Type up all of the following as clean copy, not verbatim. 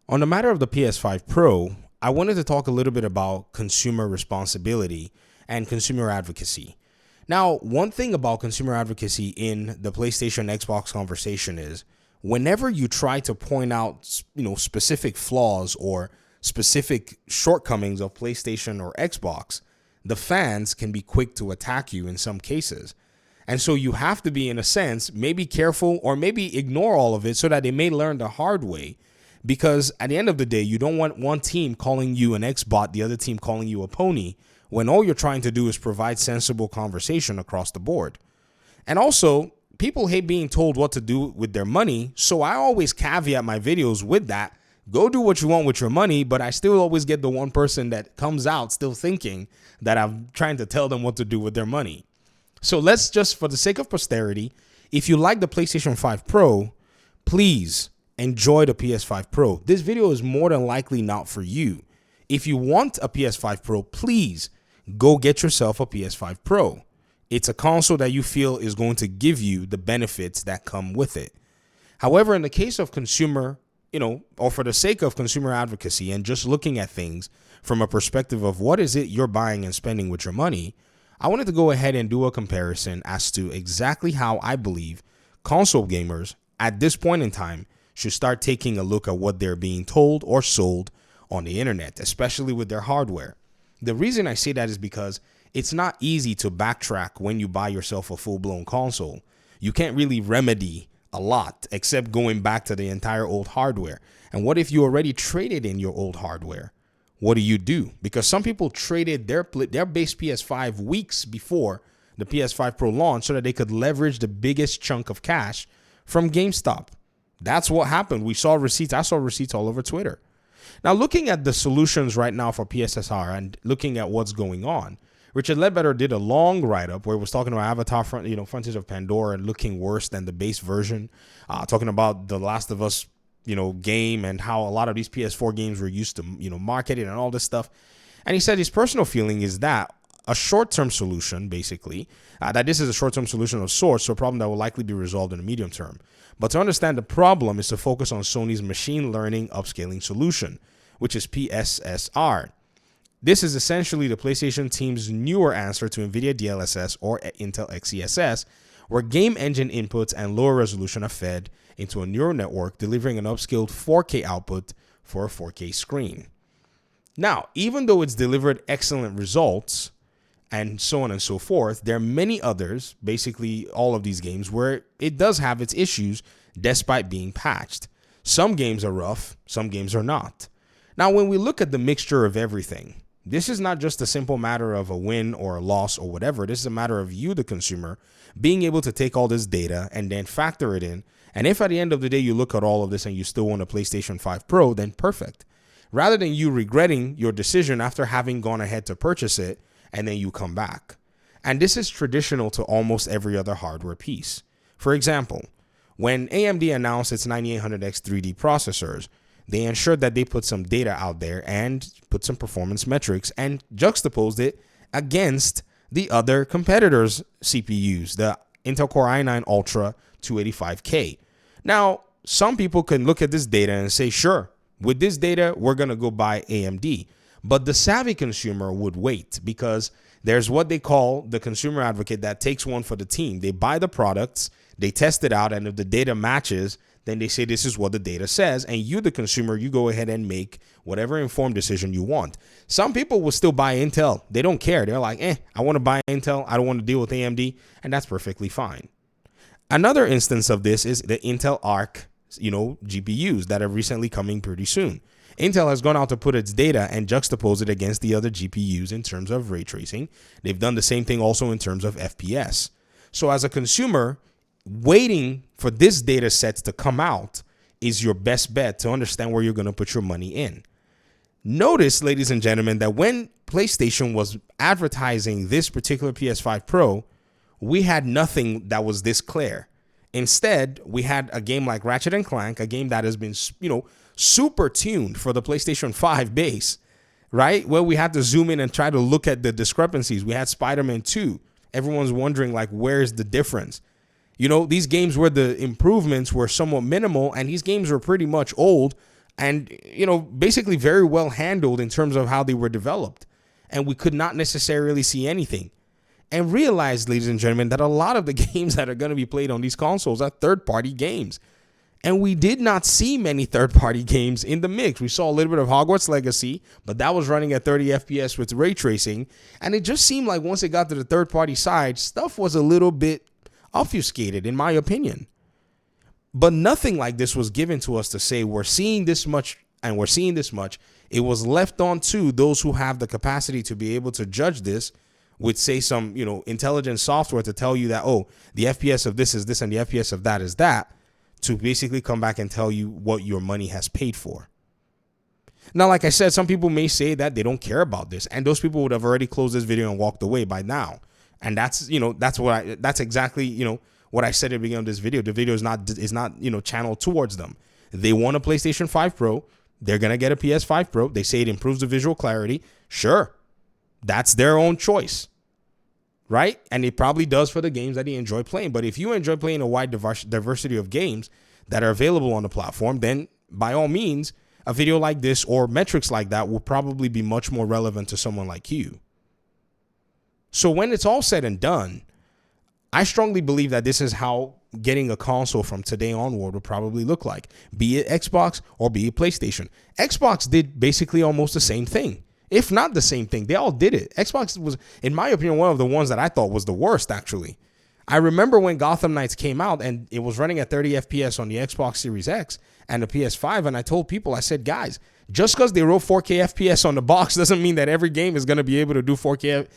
On the matter of the PS5 Pro, I wanted to talk a little bit about consumer responsibility and consumer advocacy. Now, one thing about consumer advocacy in the PlayStation Xbox conversation is whenever you try to point out, specific flaws or specific shortcomings of PlayStation or Xbox, the fans can be quick to attack you in some cases. And so you have to be, in a sense, maybe careful or maybe ignore all of it so that they may learn the hard way. Because at the end of the day, you don't want one team calling you an Xbot, the other team calling you a pony, when all you're trying to do is provide sensible conversation across the board. And also, people hate being told what to do with their money, so I always caveat my videos with that. Go do what you want with your money, but I still always get the one person that comes out still thinking that I'm trying to tell them what to do with their money. So let's just, for the sake of posterity, if you like the PlayStation 5 Pro, please enjoy the PS5 Pro. This video is more than likely not for you. If you want a PS5 Pro, please go get yourself a PS5 Pro. It's a console that you feel is going to give you the benefits that come with it. However, in the case of consumer, or for the sake of consumer advocacy and just looking at things from a perspective of what is it you're buying and spending with your money, I wanted to go ahead and do a comparison as to exactly how I believe console gamers at this point in time should start taking a look at what they're being told or sold on the internet, especially with their hardware. The reason I say that is because it's not easy to backtrack when you buy yourself a full-blown console. You can't really remedy a lot except going back to the entire old hardware. And what if you already traded in your old hardware? What do? Because some people traded their base PS5 weeks before the PS5 Pro launch so that they could leverage the biggest chunk of cash from GameStop. That's what happened. We saw receipts. I saw receipts all over Twitter. Now, looking at the solutions right now for PSSR and looking at what's going on, Richard Ledbetter did a long write-up where he was talking about Avatar, Frontiers of Pandora, and looking worse than the base version, talking about The Last of Us, game and how a lot of these PS4 games were used to, marketing and all this stuff. And he said his personal feeling is that a short-term solution, basically, that this is a short-term solution of sorts to a problem that will likely be resolved in the medium term. But to understand the problem is to focus on Sony's machine learning upscaling solution, which is PSSR. This is essentially the PlayStation team's newer answer to NVIDIA DLSS or Intel XeSS, where game engine inputs and lower resolution are fed into a neural network, delivering an upscaled 4K output for a 4K screen. Now, even though it's delivered excellent results, and so on and so forth, there are many others, basically all of these games, where it does have its issues despite being patched. Some games are rough, some games are not. Now, when we look at the mixture of everything, this is not just a simple matter of a win or a loss or whatever. This is a matter of you, the consumer, being able to take all this data and then factor it in. And if at the end of the day you look at all of this and you still want a PlayStation 5 Pro, then perfect. Rather than you regretting your decision after having gone ahead to purchase it, and then you come back. And this is traditional to almost every other hardware piece. For example, when AMD announced its 9800X 3D processors, they ensured that they put some data out there and put some performance metrics and juxtaposed it against the other competitors' CPUs, the Intel Core i9 Ultra 285K. Now, some people can look at this data and say, sure, with this data, we're going to go buy AMD. But the savvy consumer would wait because there's what they call the consumer advocate that takes one for the team. They buy the products, they test it out, and if the data matches, then they say this is what the data says. And you, the consumer, you go ahead and make whatever informed decision you want. Some people will still buy Intel. They don't care. They're like, I want to buy Intel. I don't want to deal with AMD. And that's perfectly fine. Another instance of this is the Intel Arc, GPUs that are recently coming pretty soon. Intel has gone out to put its data and juxtapose it against the other GPUs in terms of ray tracing. They've done the same thing also in terms of FPS. So as a consumer, waiting for this data sets to come out is your best bet to understand where you're going to put your money in. Notice, ladies and gentlemen, that when PlayStation was advertising this particular PS5 Pro, we had nothing that was this clear. Instead, we had a game like Ratchet & Clank, a game that has been, super tuned for the PlayStation 5 base, right? Where we had to zoom in and try to look at the discrepancies. We had Spider-Man 2. Everyone's wondering, where's the difference? These games where the improvements were somewhat minimal, and these games were pretty much old. and, basically very well handled in terms of how they were developed. And we could not necessarily see anything. And realize, ladies and gentlemen, that a lot of the games that are going to be played on these consoles are third-party games. And we did not see many third-party games in the mix. We saw a little bit of Hogwarts Legacy, but that was running at 30 FPS with ray tracing. And it just seemed like once it got to the third-party side, stuff was a little bit obfuscated, in my opinion. But nothing like this was given to us to say we're seeing this much and we're seeing this much. It was left on to those who have the capacity to be able to judge this with, say, some, intelligent software to tell you that, oh, the FPS of this is this and the FPS of that is that, to basically come back and tell you what your money has paid for. Now, like I said, some people may say that they don't care about this, and those people would have already closed this video and walked away by now. And that's exactly, what I said at the beginning of this video. The video is not channeled towards them. They want a PlayStation 5 Pro. They're going to get a PS5 Pro. They say it improves the visual clarity. Sure. That's their own choice. Right? And it probably does for the games that they enjoy playing. But if you enjoy playing a wide diversity of games that are available on the platform, then by all means, a video like this or metrics like that will probably be much more relevant to someone like you. So when it's all said and done, I strongly believe that this is how getting a console from today onward will probably look like, be it Xbox or be it PlayStation. Xbox did basically almost the same thing. If not the same thing, they all did it. Xbox was, in my opinion, one of the ones that I thought was the worst, actually. I remember when Gotham Knights came out and it was running at 30 FPS on the Xbox Series X and the PS5. And I told people, I said, guys, just because they wrote 4K FPS on the box doesn't mean that every game is going to be able to do 4K,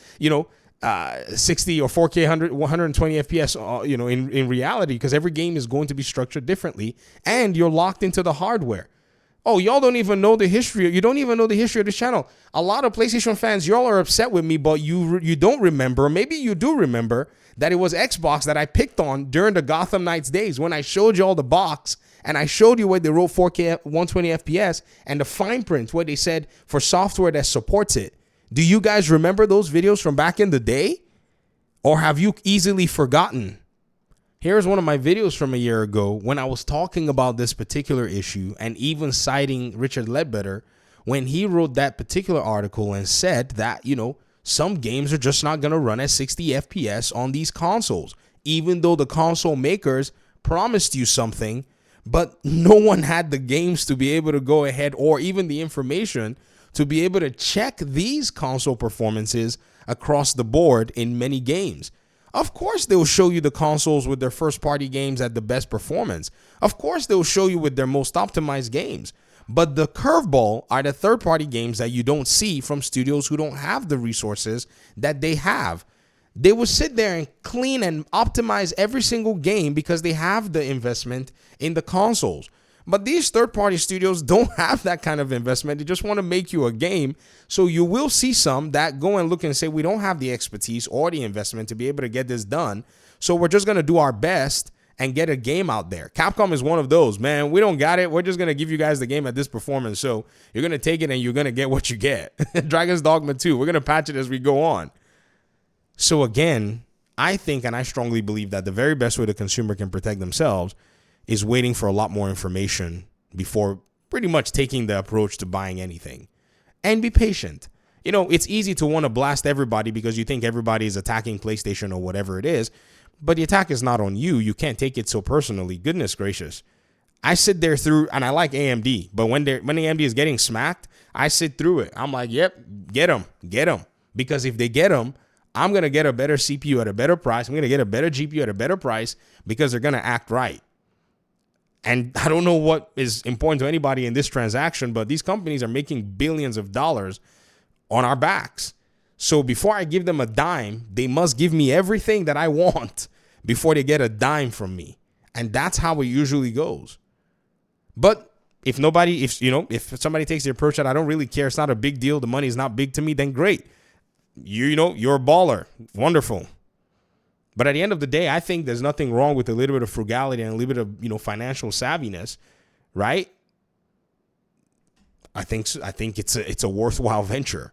60 or 4K 120 FPS, in reality, because every game is going to be structured differently and you're locked into the hardware. Oh, y'all don't even know the history. You don't even know the history of this channel. A lot of PlayStation fans, y'all are upset with me, but you don't remember. Maybe you do remember that it was Xbox that I picked on during the Gotham Knights days when I showed you all the box and I showed you where they wrote 4K 120 FPS and the fine print where they said for software that supports it. Do you guys remember those videos from back in the day? Or have you easily forgotten? Here's one of my videos from a year ago when I was talking about this particular issue and even citing Richard Ledbetter when he wrote that particular article and said that, some games are just not going to run at 60 FPS on these consoles, even though the console makers promised you something, but no one had the games to be able to go ahead or even the information to be able to check these console performances across the board in many games. Of course, they'll show you the consoles with their first-party games at the best performance. Of course, they'll show you with their most optimized games. But the curveball are the third-party games that you don't see from studios who don't have the resources that they have. They will sit there and clean and optimize every single game because they have the investment in the consoles. But these third-party studios don't have that kind of investment. They just want to make you a game. So you will see some that go and look and say, we don't have the expertise or the investment to be able to get this done. So we're just going to do our best and get a game out there. Capcom is one of those, man. We don't got it. We're just going to give you guys the game at this performance. So you're going to take it and you're going to get what you get. Dragon's Dogma 2. We're going to patch it as we go on. So again, I think and I strongly believe that the very best way the consumer can protect themselves is waiting for a lot more information before pretty much taking the approach to buying anything. And be patient. It's easy to want to blast everybody because you think everybody is attacking PlayStation or whatever it is, but the attack is not on you. You can't take it so personally. Goodness gracious. I sit there through, and I like AMD, but when AMD is getting smacked, I sit through it. I'm like, yep, get them. Because if they get them, I'm going to get a better CPU at a better price. I'm going to get a better GPU at a better price because they're going to act right. And I don't know what is important to anybody in this transaction, but these companies are making billions of dollars on our backs. So before I give them a dime, they must give me everything that I want before they get a dime from me. And that's how it usually goes. But if somebody takes the approach that I don't really care, it's not a big deal, the money is not big to me, then great. You're a baller. Wonderful. But at the end of the day, I think there's nothing wrong with a little bit of frugality and a little bit of, financial savviness, right? I think it's a worthwhile venture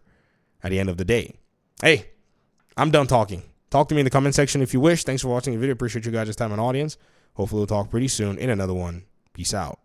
at the end of the day. Hey, I'm done talking. Talk to me in the comment section if you wish. Thanks for watching the video. Appreciate you guys' time and audience. Hopefully we'll talk pretty soon in another one. Peace out.